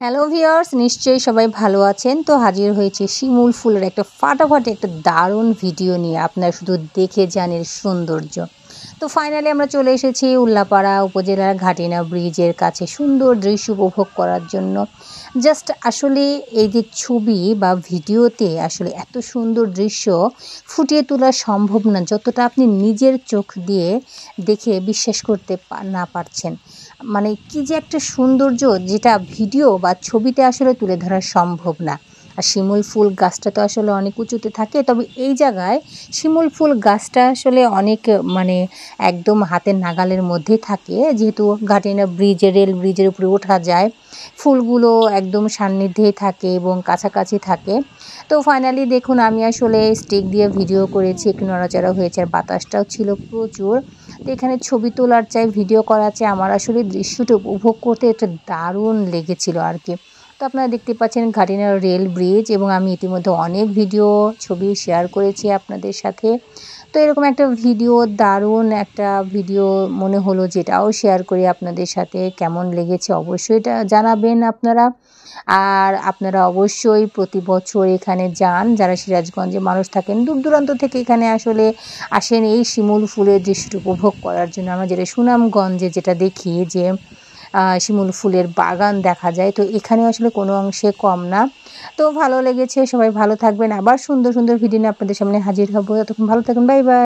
Hello viewers, নিশ্চয়ই সবাই ভালো আছেন। তো হাজির হয়েছে শিমুল ফুলের একটা ফাটাফাটি একটা দারুণ ভিডিও নিয়ে। আপনারা শুধু দেখে জানেন সৌন্দর্য। তো ফাইনালি আমরা চলে এসেছি উল্লাপাড়া উপজেলার ঘাটিনা ব্রিজের কাছে সুন্দর দৃশ্য উপভোগ করার জন্য। জাস্ট আসলে এই যে ছবি বা ভিডিওতে আসলে এত সুন্দর দৃশ্য ফুটিয়ে তোলা সম্ভব না, যতটা আপনি নিজের চোখ দিয়ে দেখে বিশ্বাস করতে না পারছেন। মানে কি যে একটা সৌন্দর্য, যেটা ভিডিও বা ছবিতে আসলে তুলে ধরা সম্ভব না। আর শিমুল ফুল গাছটা তো আসলে অনেক উঁচুতে থাকে, তবে এই জায়গায় শিমুল ফুল গাছটা আসলে অনেক মানে একদম হাতের নাগালের মধ্যেই থাকে, যেহেতু ঘাটিনা রেল ব্রিজের উপরে ওঠা যায়। ফুলগুলো একদম সান্নিধ্যেই থাকে এবং কাছাকাছি থাকে। তো ফাইনালি দেখুন, আমি আসলে স্টিক দিয়ে ভিডিও করেছি, একটু নড়াচড়া হয়েছে আর বাতাসটাও ছিল প্রচুর। তো এখানে ছবি তোলার চাই, ভিডিও করার চাই, আমার আসলে দৃশ্যটা উপভোগ করতে একটা দারুণ লেগেছিল আর কি। তো আপনারা দেখতে পাচ্ছেন ঘাটিনা রেল ব্রিজ, এবং আমি ইতিমধ্যে অনেক ভিডিও ছবি শেয়ার করেছি আপনাদের সাথে। তো এরকম একটা ভিডিও, দারুণ একটা ভিডিও মনে হলো, যেটাও শেয়ার করি আপনাদের সাথে। কেমন লেগেছে অবশ্যই এটা জানাবেন আপনারা। আর আপনারা অবশ্যই প্রতি বছর এখানে যান, যারা সিরাজগঞ্জে মানুষ থাকেন, দূর দূরান্ত থেকে এখানে আসলে আসেন এই শিমুল ফুলের দৃশ্যটা উপভোগ করার জন্য। আমরা যেটা সুনামগঞ্জে যেটা দেখি যে শিমুল ফুলের বাগান দেখা যায়, তো এখানে আসলে কোনো অংশে কম না। তো ভালো লেগেছে, সবাই ভালো থাকবেন। আবার সুন্দর সুন্দর ভিডিও নিয়ে আপনাদের সামনে হাজির হব। ততক্ষণ ভালো থাকুন, বাই বাই।